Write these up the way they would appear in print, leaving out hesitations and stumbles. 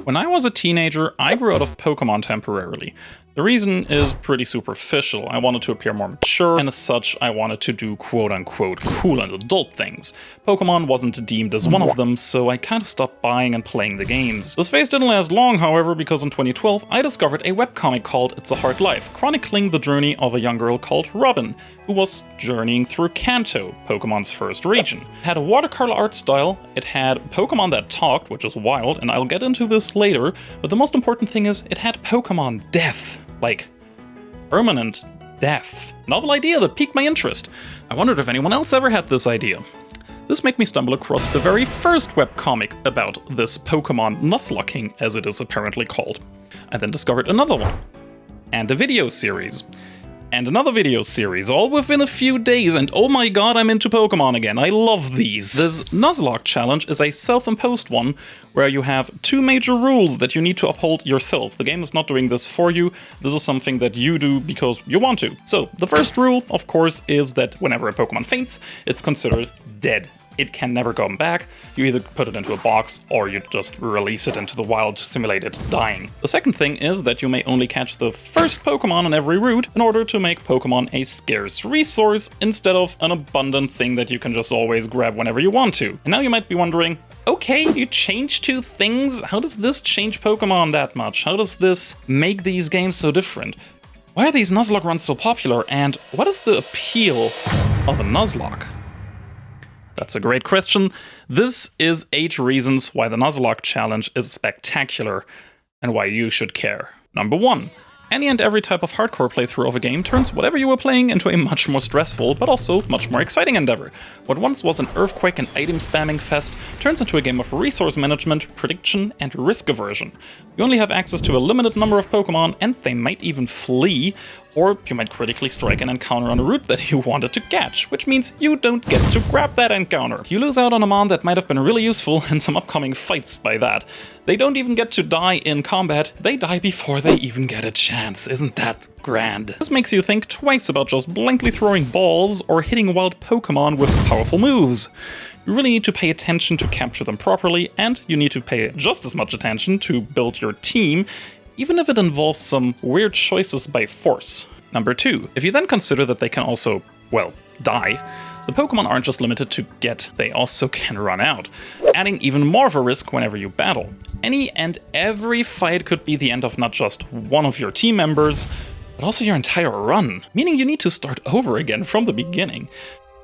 When I was a teenager, I grew out of Pokémon temporarily. The reason is pretty superficial. I wanted to appear more mature, and as such, I wanted to do quote-unquote cool and adult things. Pokémon wasn't deemed as one of them, so I kinda stopped buying and playing the games. This phase didn't last long, however, because in 2012, I discovered a webcomic called It's a Hard Life, chronicling the journey of a young girl called Robin, who was journeying through Kanto, Pokemon's first region. It had a watercolor art style, it had Pokemon that talked, which is wild, and I'll get into this later, but the most important thing is, it had Pokemon death. Like, permanent death. Novel idea that piqued my interest. I wondered if anyone else ever had this idea. This made me stumble across the very first webcomic about this Pokémon Nuzlocking, as it is apparently called. I then discovered another one, and a video series. And another video series, all within a few days, and oh my god, I'm into Pokemon again. I love these. This Nuzlocke challenge is a self-imposed one, where you have two major rules that you need to uphold yourself. The game is not doing this for you, this is something that you do because you want to. So, the first rule, of course, is that whenever a Pokemon faints, it's considered dead. It can never come back. You either put it into a box or you just release it into the wild to simulate it dying. The second thing is that you may only catch the first Pokemon on every route in order to make Pokemon a scarce resource instead of an abundant thing that you can just always grab whenever you want to. And now you might be wondering, okay, you changed two things? How does this change Pokemon that much? How does this make these games so different? Why are these Nuzlocke runs so popular, and what is the appeal of a Nuzlocke? That's a great question. This is 8 reasons why the Nuzlocke challenge is spectacular and why you should care. Number 1. Any and every type of hardcore playthrough of a game turns whatever you were playing into a much more stressful, but also much more exciting endeavor. What once was an earthquake and item spamming fest turns into a game of resource management, prediction, and risk aversion. You only have access to a limited number of Pokemon, and they might even flee, or you might critically strike an encounter on a route that you wanted to catch, which means you don't get to grab that encounter. You lose out on a mon that might have been really useful in some upcoming fights by that. They don't even get to die in combat, they die before they even get a chance. Isn't that grand? This makes you think twice about just blankly throwing balls or hitting wild Pokemon with powerful moves. You really need to pay attention to capture them properly, and you need to pay just as much attention to build your team, even if it involves some weird choices by force. Number 2, if you then consider that they can also, well, die, the Pokemon aren't just limited to get, they also can run out, adding even more of a risk whenever you battle. Any and every fight could be the end of not just one of your team members, but also your entire run, meaning you need to start over again from the beginning.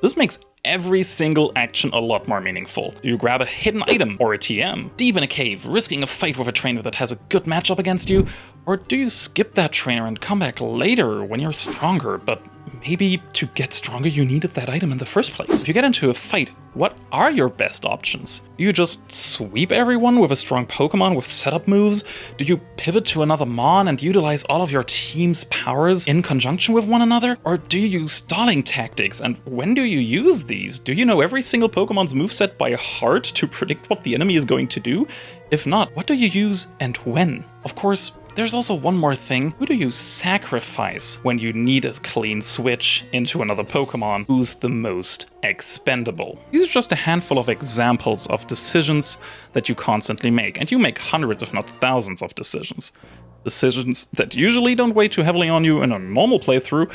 This makes every single action a lot more meaningful. Do you grab a hidden item or a TM, deep in a cave, risking a fight with a trainer that has a good matchup against you? Or do you skip that trainer and come back later when you're stronger, but maybe to get stronger you needed that item in the first place? If you get into a fight, what are your best options? Do you just sweep everyone with a strong Pokemon with setup moves? Do you pivot to another Mon and utilize all of your team's powers in conjunction with one another? Or do you use stalling tactics, and when do you use these? Do you know every single Pokemon's moveset by heart to predict what the enemy is going to do? If not, what do you use and when? Of course, there's also one more thing. Who do you sacrifice when you need a clean switch into another Pokemon? Who's the most expendable? These are just a handful of examples of decisions that you constantly make, and you make hundreds if not thousands of decisions. Decisions that usually don't weigh too heavily on you in a normal playthrough,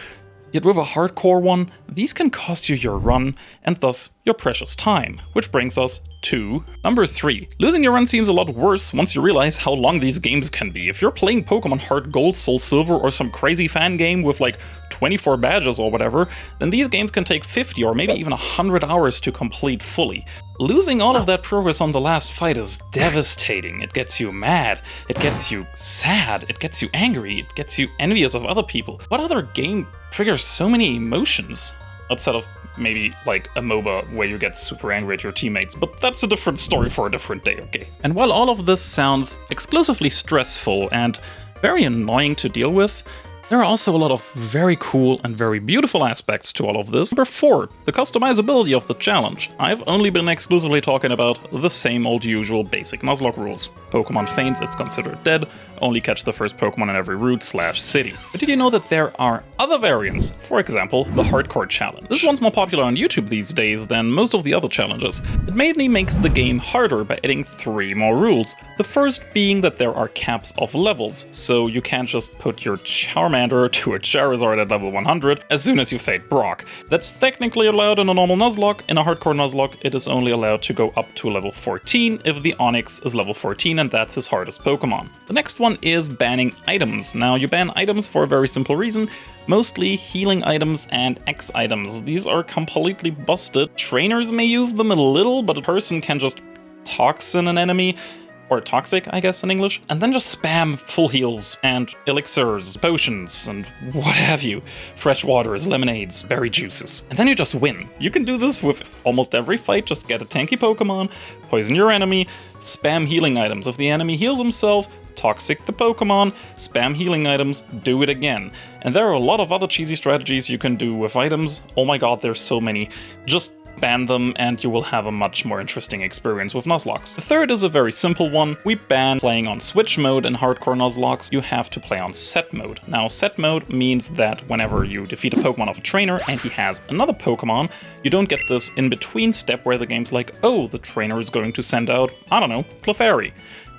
yet with a hardcore one, these can cost you your run, and thus your precious time. Which brings us to number 3. Losing your run seems a lot worse once you realize how long these games can be. If you're playing Pokemon Heart Gold, Soul Silver, or some crazy fan game with like 24 badges or whatever, then these games can take 50 or maybe even 100 hours to complete fully. Losing all of that progress on the last fight is devastating. It gets you mad, it gets you sad, it gets you angry, it gets you envious of other people. What other game triggers so many emotions? Outside of maybe like a MOBA where you get super angry at your teammates, but that's a different story for a different day, okay? And while all of this sounds exclusively stressful and very annoying to deal with, There are also a lot of very cool and very beautiful aspects to all of this. Number 4, the customizability of the challenge. I've only been exclusively talking about the same old usual basic Nuzlocke rules. Pokemon faints, it's considered dead, only catch the first Pokemon in every route/city. But did you know that there are other variants? For example, the hardcore challenge. This one's more popular on YouTube these days than most of the other challenges. It mainly makes the game harder by adding 3 more rules. The first being that there are caps of levels, so you can't just put your Charmander to a Charizard at level 100 as soon as you fade Brock. That's technically allowed in a normal Nuzlocke. In a hardcore Nuzlocke, it is only allowed to go up to level 14 if the Onix is level 14 and that's his hardest Pokemon. The next one is banning items. Now, you ban items for a very simple reason. Mostly healing items and X items. These are completely busted. Trainers may use them a little, but a person can just toxin an enemy, or toxic, I guess in English, and then just spam full heals and elixirs, potions, and what have you. Fresh waters, lemonades, berry juices. And then you just win. You can do this with almost every fight, just get a tanky Pokemon, poison your enemy, spam healing items. If the enemy heals himself, toxic the Pokemon, spam healing items, do it again. And there are a lot of other cheesy strategies you can do with items. Oh my god, there's so many. Just ban them and you will have a much more interesting experience with Nuzlockes. The third is a very simple one. We ban playing on Switch mode in hardcore Nuzlockes. You have to play on set mode. Now, set mode means that whenever you defeat a Pokemon of a trainer and he has another Pokemon, you don't get this in-between step where the game's like, oh, the trainer is going to send out, I don't know, Clefairy.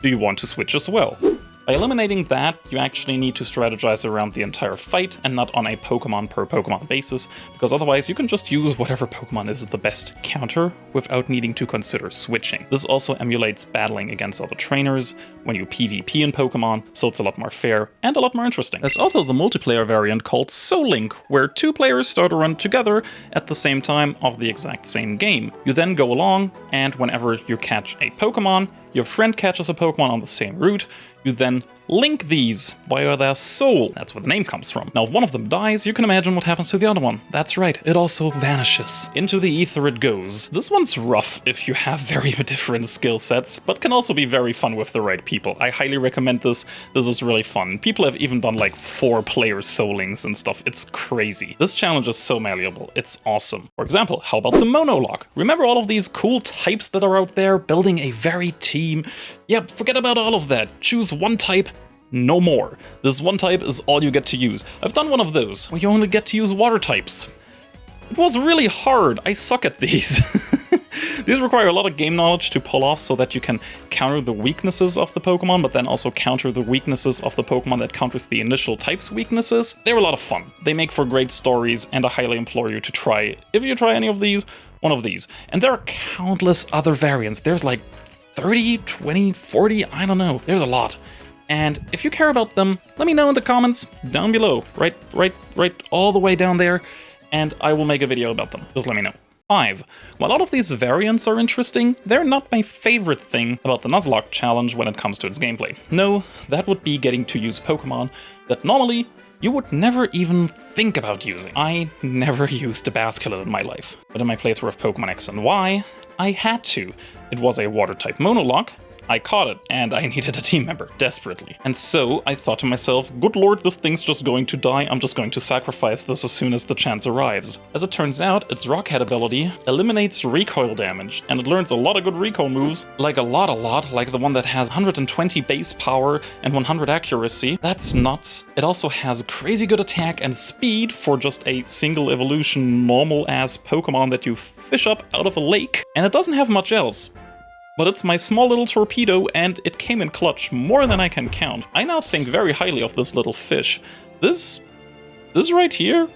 Do you want to switch as well? By eliminating that, you actually need to strategize around the entire fight and not on a Pokemon per Pokemon basis, because otherwise you can just use whatever Pokemon is the best counter without needing to consider switching. This also emulates battling against other trainers when you PvP in Pokemon, so it's a lot more fair and a lot more interesting. There's also the multiplayer variant called Soul Link, where 2 players start a run together at the same time of the exact same game. You then go along, and whenever you catch a Pokemon, your friend catches a Pokemon on the same route, you then link these via their soul. That's where the name comes from. Now, if one of them dies, you can imagine what happens to the other one. That's right, it also vanishes. Into the ether it goes. This one's rough if you have very different skill sets, but can also be very fun with the right people. I highly recommend this. This is really fun. People have even done like 4-player soul links and stuff. It's crazy. This challenge is so malleable. It's awesome. For example, how about the Monologue? Remember all of these cool types that are out there building a very team? Yep, forget about all of that. Choose one type, no more. This one type is all you get to use. I've done one of those, where you only get to use water types. It was really hard. I suck at these. These require a lot of game knowledge to pull off so that you can counter the weaknesses of the Pokemon, but then also counter the weaknesses of the Pokemon that counters the initial type's weaknesses. They're a lot of fun. They make for great stories, and I highly implore you to try, if you try any of these, one of these. And there are countless other variants. There's like 30, 20, 40, I don't know. There's a lot. And if you care about them, let me know in the comments down below. Right all the way down there, and I will make a video about them. Just let me know. 5. While all of these variants are interesting, they're not my favorite thing about the Nuzlocke challenge when it comes to its gameplay. No, that would be getting to use Pokemon that normally you would never even think about using. I never used a Basculin in my life, but in my playthrough of Pokemon X and Y, I had to. It was a water-type Monologue. I caught it, and I needed a team member, desperately. And so I thought to myself, good lord, this thing's just going to die, I'm just going to sacrifice this as soon as the chance arrives. As it turns out, its Rockhead ability eliminates recoil damage, and it learns a lot of good recoil moves, like a lot, like the one that has 120 base power and 100 accuracy. That's nuts. It also has crazy good attack and speed for just a single evolution normal-ass Pokemon that you fish up out of a lake, and it doesn't have much else. But it's my small little torpedo, and it came in clutch more than I can count. I now think very highly of this little fish. This right here?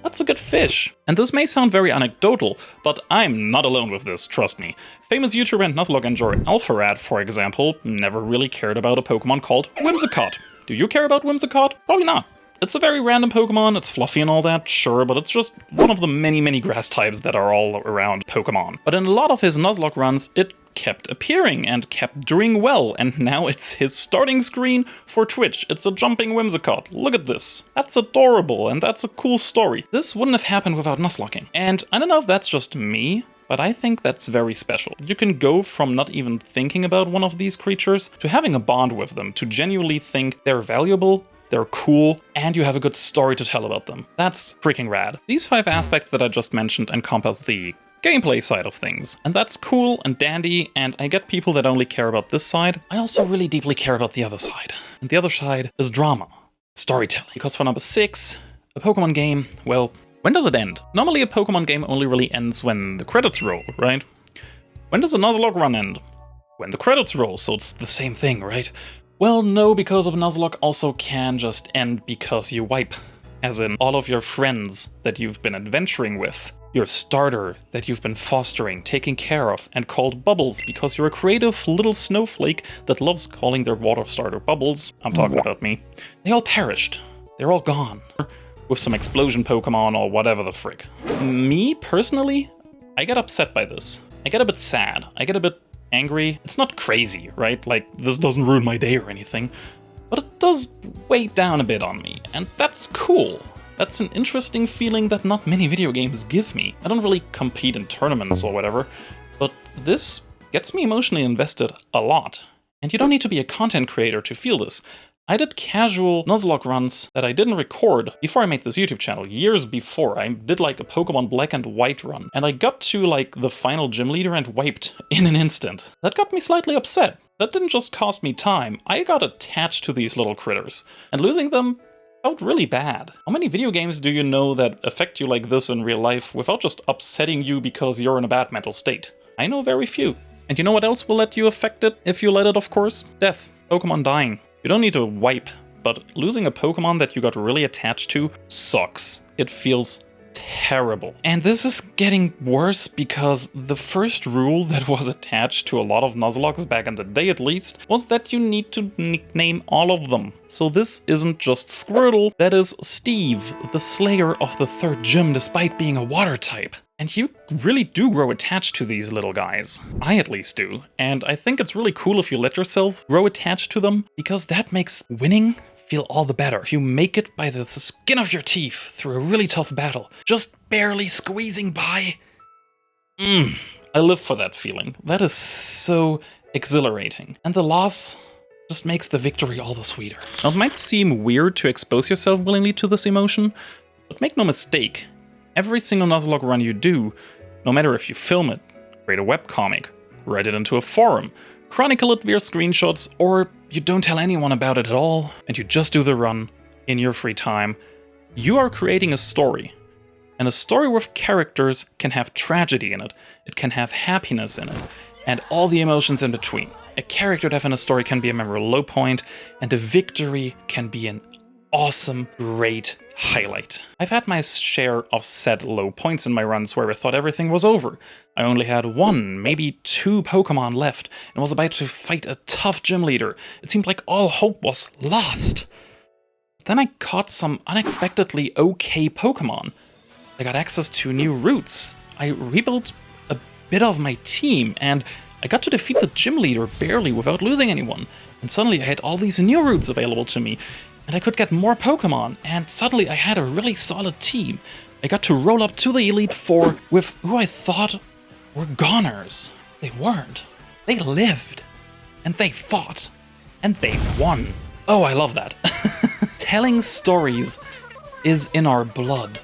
That's a good fish. And this may sound very anecdotal, but I'm not alone with this, trust me. Famous YouTuber and Nuzlocke enjoyer Alpharad, for example, never really cared about a Pokemon called Whimsicott. Do you care about Whimsicott? Probably not. It's a very random Pokemon, it's fluffy and all that, sure, but it's just one of the many grass types that are all around Pokemon. But in a lot of his Nuzlocke runs, it kept appearing and kept doing well, and now it's his starting screen for Twitch. It's a jumping Whimsicott. Look at this. That's adorable, and that's a cool story. This wouldn't have happened without Nuzlocking. And I don't know if that's just me, but I think that's very special. You can go from not even thinking about one of these creatures to having a bond with them, to genuinely think they're valuable they're cool, and you have a good story to tell about them. That's freaking rad. These 5 aspects that I just mentioned encompass the gameplay side of things, and that's cool and dandy, and I get people that only care about this side. I also really deeply care about the other side, and the other side is drama, storytelling. Because for number 6, a Pokemon game, well, when does it end? Normally a Pokemon game only really ends when the credits roll, right? When does a Nuzlocke run end? When the credits roll, so it's the same thing, right? Well, no, because a Nuzlocke also can just end because you wipe. As in, all of your friends that you've been adventuring with, your starter that you've been fostering, taking care of, and called Bubbles because you're a creative little snowflake that loves calling their water starter Bubbles. I'm talking about me. They all perished. They're all gone. With some explosion Pokemon or whatever the frick. Me, personally, I get upset by this. I get a bit sad. I get a bit angry. It's not crazy, right? Like, this doesn't ruin my day or anything. But it does weigh down a bit on me, and that's cool. That's an interesting feeling that not many video games give me. I don't really compete in tournaments or whatever, but this gets me emotionally invested a lot. And you don't need to be a content creator to feel this. I did casual Nuzlocke runs that I didn't record before I made this YouTube channel, years before. I did like a Pokemon Black and White run, and I got to like the final gym leader and wiped in an instant. That got me slightly upset. That didn't just cost me time, I got attached to these little critters, and losing them felt really bad. How many video games do you know that affect you like this in real life without just upsetting you because you're in a bad mental state? I know very few. And you know what else will let you affect it, if you let it of course? Death. Pokemon dying. You don't need to wipe, but losing a Pokemon that you got really attached to sucks. It feels terrible. And this is getting worse because the first rule that was attached to a lot of Nuzlockes back in the day at least was that you need to nickname all of them. So this isn't just Squirtle, that is Steve, the slayer of the 3rd gym despite being a water type. And you really do grow attached to these little guys. I at least do. And I think it's really cool if you let yourself grow attached to them, because that makes winning feel all the better. If you make it by the skin of your teeth through a really tough battle, just barely squeezing by. I live for that feeling. That is so exhilarating. And the loss just makes the victory all the sweeter. Now, it might seem weird to expose yourself willingly to this emotion, but make no mistake, every single Nuzlocke run you do, no matter if you film it, create a webcomic, write it into a forum, chronicle it via screenshots, or you don't tell anyone about it at all, and you just do the run in your free time, you are creating a story. And a story with characters can have tragedy in it, it can have happiness in it, and all the emotions in between. A character death in a story can be a memorable low point, and a victory can be an awesome, great highlight. I've had my share of sad low points in my runs where I thought everything was over. I only had 1, maybe 2 Pokemon left, and was about to fight a tough gym leader. It seemed like all hope was lost. Then I caught some unexpectedly okay Pokemon. I got access to new routes. I rebuilt a bit of my team, and I got to defeat the gym leader barely without losing anyone. And suddenly I had all these new routes available to me, and I could get more Pokemon, and suddenly I had a really solid team. I got to roll up to the Elite Four with who I thought were goners. They weren't. They lived. And they fought. And they won. Oh, I love that. Telling stories is in our blood.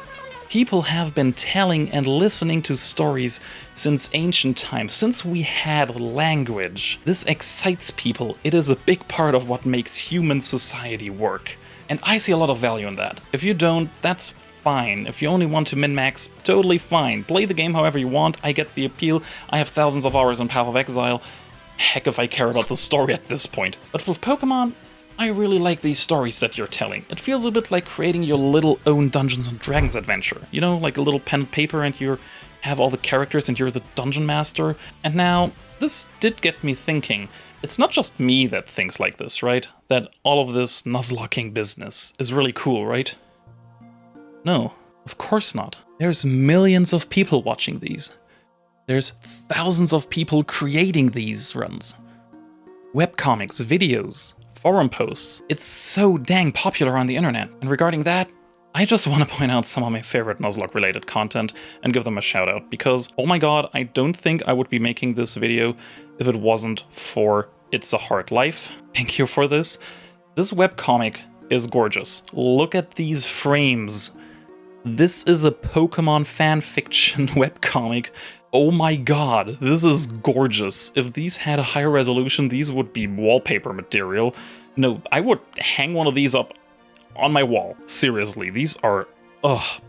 People have been telling and listening to stories since ancient times, since we had language. This excites people. It is a big part of what makes human society work. And I see a lot of value in that. If you don't, that's fine. If you only want to min-max, totally fine. Play the game however you want. I get the appeal. I have thousands of hours in Path of Exile. Heck if I care about the story at this point. But with Pokemon, I really like these stories that you're telling. It feels a bit like creating your little own Dungeons & Dragons adventure. You know, like a little pen and paper and you have all the characters and you're the dungeon master. And now, this did get me thinking. It's not just me that thinks like this, right? That all of this Nuzlocking business is really cool, right? No, of course not. There's millions of people watching these. There's thousands of people creating these runs. Webcomics, videos, forum posts. It's so dang popular on the internet. And regarding that, I just want to point out some of my favorite Nuzlocke related content and give them a shout out, because oh my god, I don't think I would be making this video if it wasn't for It's a Hard Life. Thank you for this. This webcomic is gorgeous. Look at these frames. This is a Pokemon fanfiction webcomic. Oh my god, this is gorgeous. If these had a higher resolution, these would be wallpaper material. No, I would hang one of these up on my wall. Seriously, these are... ugh.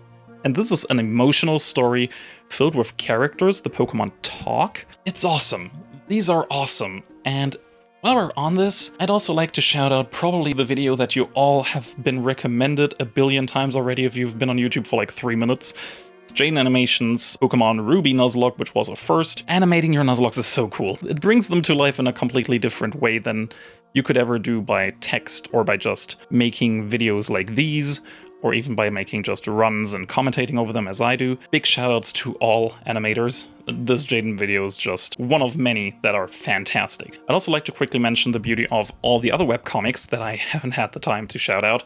And this is an emotional story filled with characters. The Pokemon talk. It's awesome. These are awesome. And while we're on this, I'd also like to shout out probably the video that you all have been recommended a billion times already if you've been on YouTube for like 3 minutes. It's Jaden Animation's Pokemon Ruby Nuzlocke, which was a first. Animating your Nuzlockes is so cool. It brings them to life in a completely different way than you could ever do by text or by just making videos like these, or even by making just runs and commentating over them as I do. Big shoutouts to all animators. This Jaden video is just one of many that are fantastic. I'd also like to quickly mention the beauty of all the other webcomics that I haven't had the time to shout out.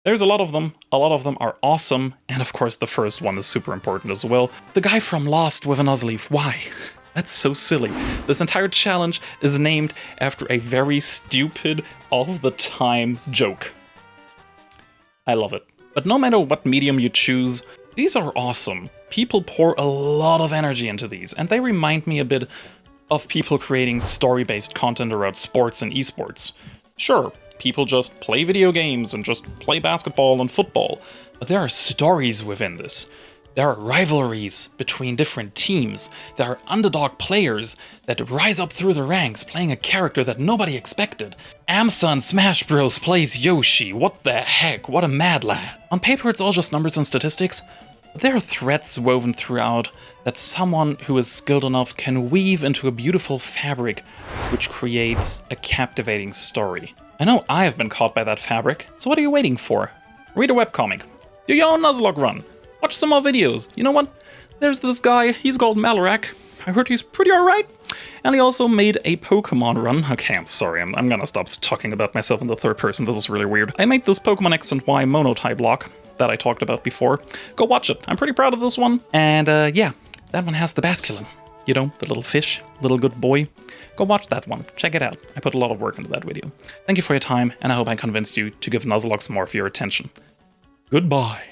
There's a lot of them are awesome, and of course the first one is super important as well. The guy from Lost with a Nuzleaf, why? That's so silly. This entire challenge is named after a very stupid, all-the-time joke. I love it. But no matter what medium you choose, these are awesome. People pour a lot of energy into these, and they remind me a bit of people creating story-based content around sports and esports. Sure, people just play video games and just play basketball and football, but there are stories within this. There are rivalries between different teams. There are underdog players that rise up through the ranks playing a character that nobody expected. Amsa in Smash Bros. Plays Yoshi. What the heck? What a mad lad. On paper it's all just numbers and statistics, but there are threads woven throughout that someone who is skilled enough can weave into a beautiful fabric which creates a captivating story. I know I have been caught by that fabric, so what are you waiting for? Read a webcomic. Do your own Nuzlocke run. Watch some more videos. You know what? There's this guy, he's called Malarak. I heard he's pretty alright. And he also made a Pokemon run. Okay, I'm sorry, I'm gonna stop talking about myself in the third person, this is really weird. I made this Pokemon X and Y Monotype block that I talked about before. Go watch it, I'm pretty proud of this one. And yeah, that one has the Basculin. You know, the little fish, little good boy. Go watch that one, check it out. I put a lot of work into that video. Thank you for your time, and I hope I convinced you to give Nuzlockes more of your attention. Goodbye.